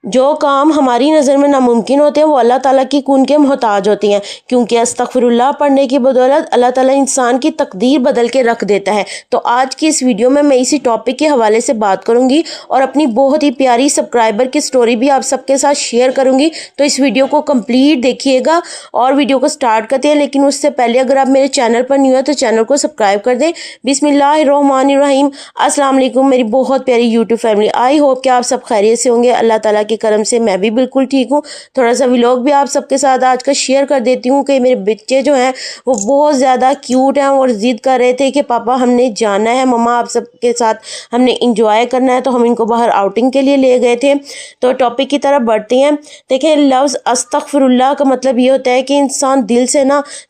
جو کام ہماری نظر میں ناممکن ہوتے ہیں وہ اللہ تعالیٰ کی کن کے محتاج ہوتی ہیں، کیونکہ استغفر اللہ پڑھنے کی بدولت اللہ تعالیٰ انسان کی تقدیر بدل کے رکھ دیتا ہے۔ تو آج کی اس ویڈیو میں اسی ٹاپک کے حوالے سے بات کروں گی اور اپنی بہت ہی پیاری سبسکرائبر کی سٹوری بھی آپ سب کے ساتھ شیئر کروں گی، تو اس ویڈیو کو کمپلیٹ دیکھیے گا اور ویڈیو کو سٹارٹ کرتے ہیں۔ لیکن اس سے پہلے اگر آپ میرے چینل پر نیو ہیں تو چینل کو سبسکرائب کر دیں۔ بسم اللہ الرحمن الرحیم۔ السلام علیکم میری بہت پیاری یوٹیوب فیملی، آئی ہوپ کہ آپ سب خیریت سے ہوں گے۔ اللہ تعالیٰ کے کرم سے میں بھی بالکل ٹھیک ہوں۔ تھوڑا سا ولاگ بھی آپ سب کے ساتھ آج کا شیئر کر دیتی ہوں کہ میرے بچے جو ہیں وہ بہت زیادہ کیوٹ ہیں اور ضد کر رہے تھے کہ پاپا ہم نے جانا ہے، مما آپ سب کے ساتھ ہم نے انجوائے کرنا ہے، تو ہم ان کو باہر آؤٹنگ کے لیے لے گئے تھے۔ تو ٹاپک کی طرف بڑھتے ہیں۔ دیکھیں، لفظ استغفر اللہ کا مطلب یہ ہوتا ہے کہ انسان دل سے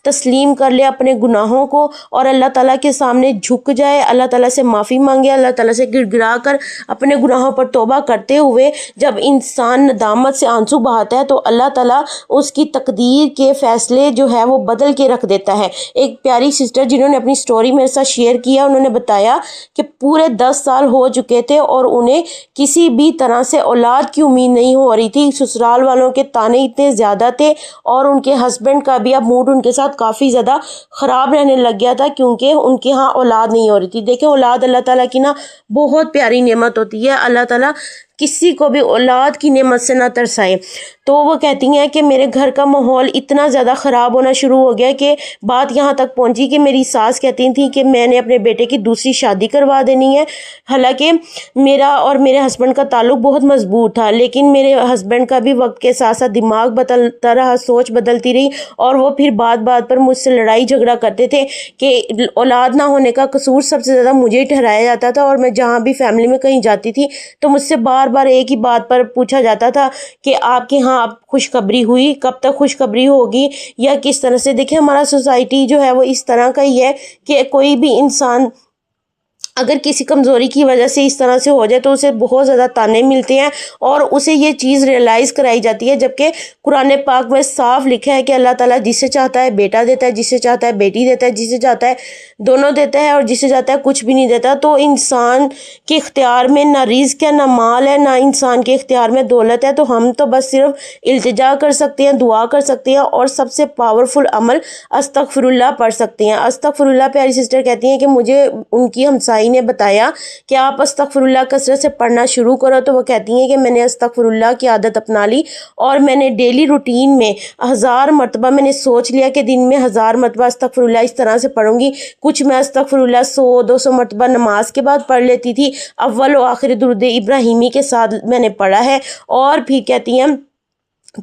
تسلیم کر لے اپنے گناہوں کو اور اللہ تعالیٰ کے سامنے جھک جائے، اللہ تعالیٰ سے معافی مانگے، اللہ تعالیٰ سے گڑ گڑا کر اپنے گناہوں پر توبہ کرتے ہوئے جب انسان ندامت سے آنسو بہاتا ہے تو اللہ تعالیٰ اس کی تقدیر کے فیصلے جو ہے وہ بدل کے رکھ دیتا ہے۔ ایک پیاری سسٹر جنہوں نے اپنی سٹوری میرے ساتھ شیئر کیا، انہوں نے بتایا کہ پورے 10 سال ہو چکے تھے اور انہیں کسی بھی طرح سے اولاد کی امید نہیں ہو رہی تھی۔ سسرال والوں کے تانے اتنے زیادہ تھے اور ان کے ہسبینڈ کا بھی اب موڈ ان کے ساتھ کافی زیادہ خراب رہنے لگ گیا تھا کیونکہ ان کے ہاں اولاد نہیں ہو رہی تھی۔ دیکھیں، اولاد اللہ تعالیٰ کی بہت پیاری نعمت ہوتی ہے۔ اللہ تعالیٰ کسی کو بھی اولاد کی نعمت سے نہ ترسائے۔ تو وہ کہتی ہیں کہ میرے گھر کا ماحول اتنا زیادہ خراب ہونا شروع ہو گیا کہ بات یہاں تک پہنچی کہ میری ساس کہتی تھی کہ میں نے اپنے بیٹے کی دوسری شادی کروا دینی ہے۔ حالانکہ میرا اور میرے ہسبینڈ کا تعلق بہت مضبوط تھا، لیکن میرے ہسبینڈ کا بھی وقت کے ساتھ ساتھ دماغ بدلتا رہا، سوچ بدلتی رہی اور وہ پھر بات بات پر مجھ سے لڑائی جھگڑا کرتے تھے کہ اولاد نہ ہونے کا قصور سب سے زیادہ مجھے ہی ٹھہرایا جاتا تھا، اور میں جہاں بھی فیملی میں کہیں جاتی تھی تو مجھ سے بار بار ایک ہی بات پر پوچھا جاتا تھا کہ آپ کے ہاں اب خوشخبری ہوئی، کب تک خوشخبری ہوگی یا کس طرح سے۔ دیکھیں، ہمارا سوسائٹی جو ہے وہ اس طرح کا ہی ہے کہ کوئی بھی انسان اگر کسی کمزوری کی وجہ سے اس طرح سے ہو جائے تو اسے بہت زیادہ تانے ملتے ہیں اور اسے یہ چیز ریئلائز کرائی جاتی ہے، جبکہ قرآن پاک میں صاف لکھا ہے کہ اللہ تعالیٰ جسے چاہتا ہے بیٹا دیتا ہے، جسے چاہتا ہے بیٹی دیتا ہے، جسے چاہتا ہے دونوں دیتا ہے اور جسے چاہتا ہے کچھ بھی نہیں دیتا۔ تو انسان کے اختیار میں نہ رزق ہے، نہ مال ہے، نہ انسان کے اختیار میں دولت ہے، تو ہم تو بس صرف التجا کر سکتے ہیں، دعا کر سکتے ہیں اور سب سے پاورفل عمل استغفر اللہ پڑھ سکتے ہیں۔ استغفر اللہ، پیاری سسٹر کہتی ہیں کہ مجھے ان کی ہمسائی نے بتایا کہ آپ استغفر اللہ کثرت سے پڑھنا شروع کرو، تو وہ کہتی ہیں کہ میں نے استغفر اللہ کی عادت اپنا لی اور میں نے ڈیلی روٹین میں 1000 مرتبہ میں نے سوچ لیا کہ دن میں 1000 مرتبہ استغفر اللہ اس طرح سے پڑھوں گی۔ کچھ میں استغفر اللہ 100-200 مرتبہ نماز کے بعد پڑھ لیتی تھی، اول و آخر درود ابراہیمی کے ساتھ میں نے پڑھا ہے، اور پھر کہتی ہیں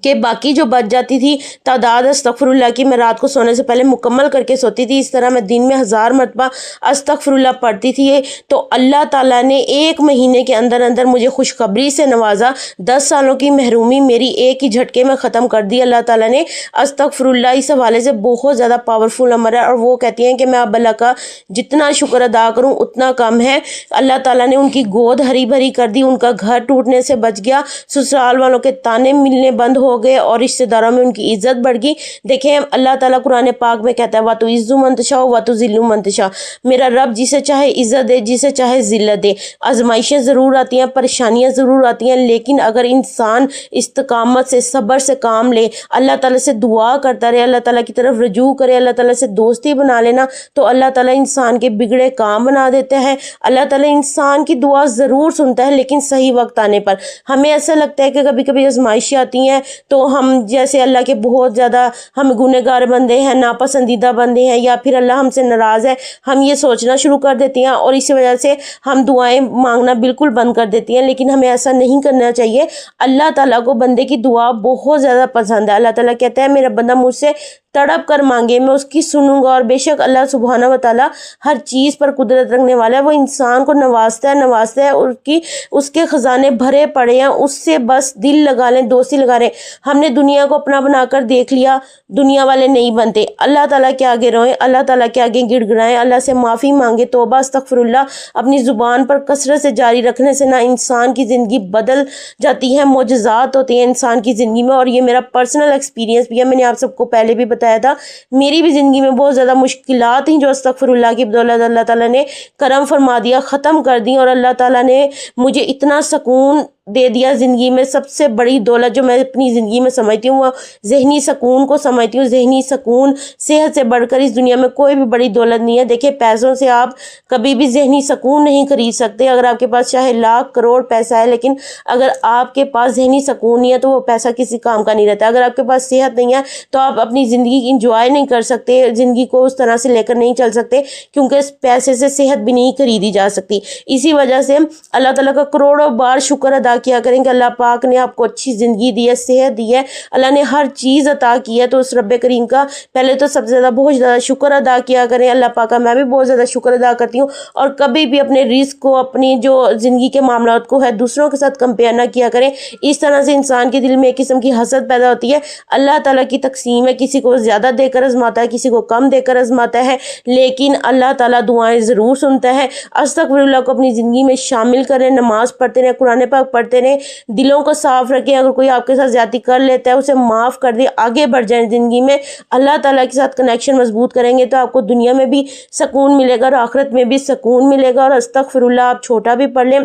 کہ باقی جو بچ جاتی تھی تعداد استغفر اللہ کی میں رات کو سونے سے پہلے مکمل کر کے سوتی تھی۔ اس طرح میں دن میں 1000 مرتبہ استغفر اللہ پڑھتی تھی، تو اللہ تعالیٰ نے 1 مہینے کے اندر اندر مجھے خوشخبری سے نوازا۔ 10 سالوں کی محرومی میری ایک ہی جھٹکے میں ختم کر دی اللہ تعالیٰ نے۔ استغفر اللہ اس حوالے سے بہت زیادہ پاورفل عمل ہے، اور وہ کہتی ہیں کہ میں اب اللہ کا جتنا شکر ادا کروں اتنا کم ہے۔ اللہ تعالیٰ نے ان کی گود ہری بھری کر دی، ان کا گھر ٹوٹنے سے بچ گیا، سسرال والوں کے تانے ملنے بند ہو گئے اور رشتہ داروں میں ان کی عزت بڑھ گئی۔ دیکھیں، اللہ تعالیٰ قرآن پاک میں کہتا ہے وَتُعِزُّ مَن تَشَاءُ وَتُذِلُّ مَن تَشَاءُ، میرا رب جسے چاہے عزت دے، جسے چاہے ذلت دے۔ آزمائشیں ضرور آتی ہیں، پریشانیاں ضرور آتی ہیں، لیکن اگر انسان استقامت سے، صبر سے کام لے، اللہ تعالیٰ سے دعا کرتا رہے، اللہ تعالیٰ کی طرف رجوع کرے، اللہ تعالیٰ سے دوستی بنا لینا، تو اللہ تعالیٰ انسان کے بگڑے کام بنا دیتا ہے۔ اللہ تعالیٰ انسان کی دعا ضرور سنتا ہے، لیکن صحیح وقت آنے پر۔ ہمیں ایسا لگتا ہے کہ کبھی کبھی آزمائشیں آتی ہیں تو ہم جیسے اللہ کے بہت زیادہ ہم گنہگار بندے ہیں، ناپسندیدہ بندے ہیں، یا پھر اللہ ہم سے ناراض ہے، ہم یہ سوچنا شروع کر دیتے ہیں اور اسی وجہ سے ہم دعائیں مانگنا بالکل بند کر دیتی ہیں۔ لیکن ہمیں ایسا نہیں کرنا چاہیے۔ اللہ تعالیٰ کو بندے کی دعا بہت زیادہ پسند ہے۔ اللہ تعالیٰ کہتا ہے میرا بندہ مجھ سے تڑپ کر مانگے میں اس کی سنوں گا، اور بے شک اللہ سبحانہ و تعالیٰ ہر چیز پر قدرت رکھنے والا ہے۔ وہ انسان کو نوازتا ہے، اس کے خزانے بھرے پڑے ہیں، اس سے بس دل لگا لیں، دوستی لگا لیں۔ ہم نے دنیا کو اپنا بنا کر دیکھ لیا، دنیا والے نہیں بنتے۔ اللہ تعالیٰ کے آگے روئیں، اللہ تعالیٰ کے آگے گڑ گڑائیں، اللہ سے معافی مانگے، توبہ استغفر اللہ اپنی زبان پر کثرت سے جاری رکھنے سے نہ انسان کی زندگی بدل جاتی ہے، معجزات ہوتے ہیں انسان کی زندگی میں۔ اور یہ میرا پرسنل ایکسپیرینس بھی ہے، میں نے آپ سب کو پہلے بھی بتایا تھا، میری بھی زندگی میں بہت زیادہ مشکلات ہیں جو استغفر اللہ کی بدولت اللہ تعالیٰ نے کرم فرما دیا، ختم کر دی، اور اللہ تعالیٰ نے مجھے اتنا سکون دے دیا زندگی میں، سب سے بڑی دولت جو میں اپنی زندگی میں سمجھتی ہوں وہ ذہنی سکون کو سمجھتی ہوں۔ ذہنی سکون صحت سے بڑھ کر اس دنیا میں کوئی بھی بڑی دولت نہیں ہے۔ دیکھیں پیسوں سے آپ کبھی بھی ذہنی سکون نہیں خرید سکتے۔ اگر آپ کے پاس چاہے لاکھ کروڑ پیسہ ہے، لیکن اگر آپ کے پاس ذہنی سکون نہیں ہے تو وہ پیسہ کسی کام کا نہیں رہتا۔ اگر آپ کے پاس صحت نہیں ہے تو آپ اپنی زندگی انجوائے نہیں کر سکتے، زندگی کو اس طرح سے لے کر نہیں چل سکتے، کیونکہ اس پیسے سے صحت بھی نہیں خریدی جا سکتی۔ اسی وجہ سے اللہ تعالیٰ کا کروڑوں بار شکر ادا کیا کریں کہ اللہ پاک نے آپ کو اچھی زندگی دی ہے، صحت دی ہے، اللہ نے ہر چیز عطا کی ہے، تو اس رب کریم کا پہلے تو سب سے زیادہ بہت زیادہ شکر ادا کیا کریں اللہ پاک کا۔ میں بھی بہت زیادہ شکر ادا کرتی ہوں، اور کبھی بھی اپنے رزق کو، اپنی جو زندگی کے معاملات کو ہے دوسروں کے ساتھ کمپیئر نہ کیا کریں۔ اس طرح سے انسان کے دل میں ایک قسم کی حسد پیدا ہوتی ہے۔ اللہ تعالیٰ کی تقسیم ہے، کسی کو زیادہ دے کر آزماتا ہے، کسی کو کم دے کر آزماتا ہے، لیکن اللہ تعالیٰ دعائیں ضرور سنتا ہے۔ استغفر اللہ کو اپنی زندگی میں شامل کریں، نماز پڑھتے رہیں، قرآن پاک پڑھتے رہیں، دلوں کو صاف رکھیں۔ اگر کوئی آپ کے ساتھ زیادتی کر لیتا ہے اسے معاف کر دیں، آگے بڑھ جائیں زندگی میں۔ اللہ تعالیٰ کے ساتھ کنیکشن مضبوط کریں گے تو آپ کو دنیا میں بھی سکون ملے گا اور آخرت میں بھی سکون ملے گا۔ اور استغفر اللہ آپ چھوٹا بھی پڑھ لیں،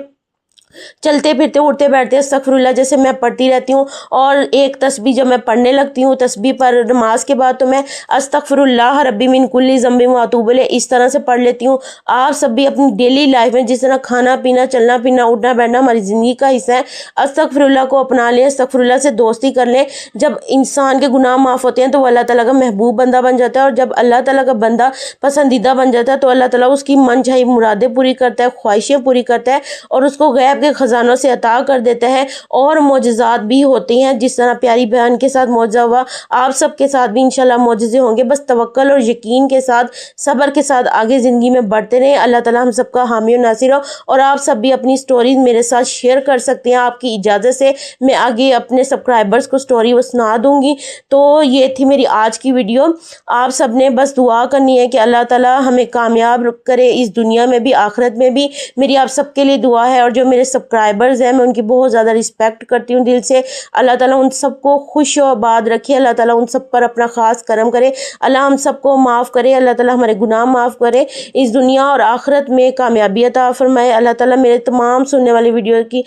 چلتے پھرتے اٹھتے بیٹھتے استغفر اللہ جیسے میں پڑھتی رہتی ہوں، اور ایک تسبیح جب میں پڑھنے لگتی ہوں تسبیح پر نماز کے بعد تو میں استغفر اللہ ربی من کل ذنب و اتوب الیہ اس طرح سے پڑھ لیتی ہوں۔ آپ سب بھی اپنی ڈیلی لائف میں جس طرح کھانا پینا، چلنا پھرنا، اٹھنا بیٹھنا ہماری زندگی کا حصہ ہے، استغفر اللہ کو اپنا لیں، استغفر اللہ سے دوستی کر لیں۔ جب انسان کے گناہ معاف ہوتے ہیں تو وہ اللہ تعالیٰ کا محبوب بندہ بن جاتا ہے، اور جب اللہ تعالیٰ کا بندہ پسندیدہ بن جاتا ہے تو اللہ تعالیٰ اس کی من چاہی مرادیں پوری کرتا ہے، خواہشیں پوری کرتا ہے، اور اس کو غیب کے خزانوں سے عطا کر دیتا ہے، اور معجزات بھی ہوتے ہیں جس طرح پیاری بہن کے ساتھ معجزہ ہوا، آپ سب کے ساتھ بھی انشاءاللہ معجزے ہوں گے۔ بس توکل اور یقین کے ساتھ، صبر کے ساتھ آگے زندگی میں بڑھتے رہیں۔ اللہ تعالیٰ ہم سب کا حامی و ناصر ہو، اور آپ سب بھی اپنی سٹوریز میرے ساتھ شیئر کر سکتے ہیں۔ آپ کی اجازت سے میں آگے اپنے سبسکرائبرز کو سٹوری وہ سنا دوں گی۔ تو یہ تھی میری آج کی ویڈیو۔ آپ سب نے بس دعا کرنی ہے کہ اللہ تعالیٰ ہمیں کامیاب کرے اس دنیا میں بھی آخرت میں بھی۔ میری آپ سب کے لیے دعا ہے، اور جو میرے سبسکرائبرز ہیں میں ان کی بہت زیادہ رسپیکٹ کرتی ہوں دل سے۔ اللہ تعالیٰ ان سب کو خوش و آباد رکھے، اللہ تعالیٰ ان سب پر اپنا خاص کرم کرے، اللہ ہم سب کو معاف کرے، اللہ تعالیٰ ہمارے گناہ معاف کرے، اس دنیا اور آخرت میں کامیابی عطا فرمائے۔ اللہ تعالیٰ میرے تمام سننے والی ویڈیو کی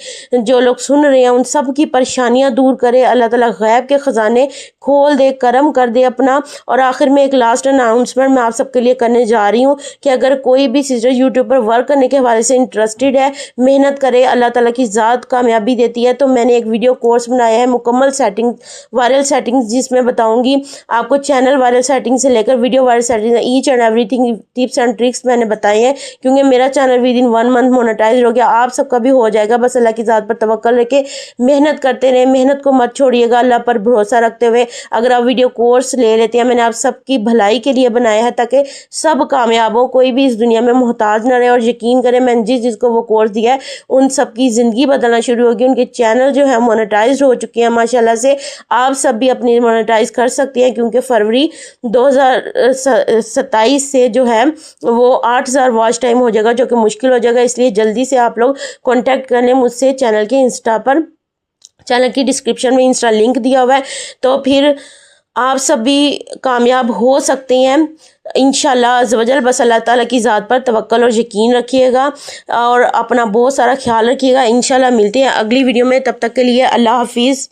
جو لوگ سن رہے ہیں ان سب کی پریشانیاں دور کرے، اللہ تعالیٰ غیب کے خزانے کھول دے، کرم کر دے اپنا۔ اور آخر میں ایک لاسٹ اناؤنسمنٹ میں آپ سب کے لیے کرنے جا رہی ہوں کہ اگر کوئی بھی سسٹر یوٹیوب پر ورک کرنے کے حوالے سے انٹرسٹڈ ہے، محنت کرے، اللہ تعالیٰ کی ذات کامیابی دیتی ہے، تو میں نے ایک ویڈیو کورس بنایا ہے مکمل سیٹنگ وائرل سیٹنگز، جس میں بتاؤں گی آپ کو چینل وائرل سیٹنگ سے لے کر video viral setting, H and every thing tips and tricks میں نے بتائے ہیں، کیونکہ میرا channel with in 1 month monetise ہو گیا، آپ سب کا بھی ہو جائے گا۔ بس اللہ کی ذات پر توکل رکھے، محنت کرتے رہیں، محنت کو مت چھوڑیے گا، اللہ پر بھروسہ رکھتے ہوئے اگر آپ ویڈیو کورس لے لیتے ہیں، میں نے آپ سب کی بھلائی کے لیے بنایا ہے تاکہ سب کامیاب ہو، کوئی بھی اس دنیا میں محتاج نہ رہے۔ اور یقین کریں میں نے جس کو وہ کورس دیا ہے ان سب کی زندگی بدلنا شروع ہوگی، ان کے چینل جو ہے مونیٹائز ہو چکے ہیں ماشاءاللہ سے۔ آپ سب بھی اپنی مونیٹائز کر سکتے ہیں، کیونکہ فروری 2027 سے جو ہے وہ 8000 واچ ٹائم ہو جائے گا، جو کہ مشکل ہو جائے گا، اس لیے جلدی سے آپ لوگ کانٹیکٹ کر لیں مجھ سے چینل کے انسٹا پر، چینل کی ڈسکرپشن میں انسٹا لنک دیا ہوا ہے، تو پھر آپ سب بھی کامیاب ہو سکتے ہیں انشاءاللہ عز و جل۔ بس اللہ تعالیٰ کی ذات پر توکل اور یقین رکھیے گا، اور اپنا بہت سارا خیال رکھیے گا۔ انشاءاللہ ملتے ہیں اگلی ویڈیو میں، تب تک کے لیے اللہ حافظ۔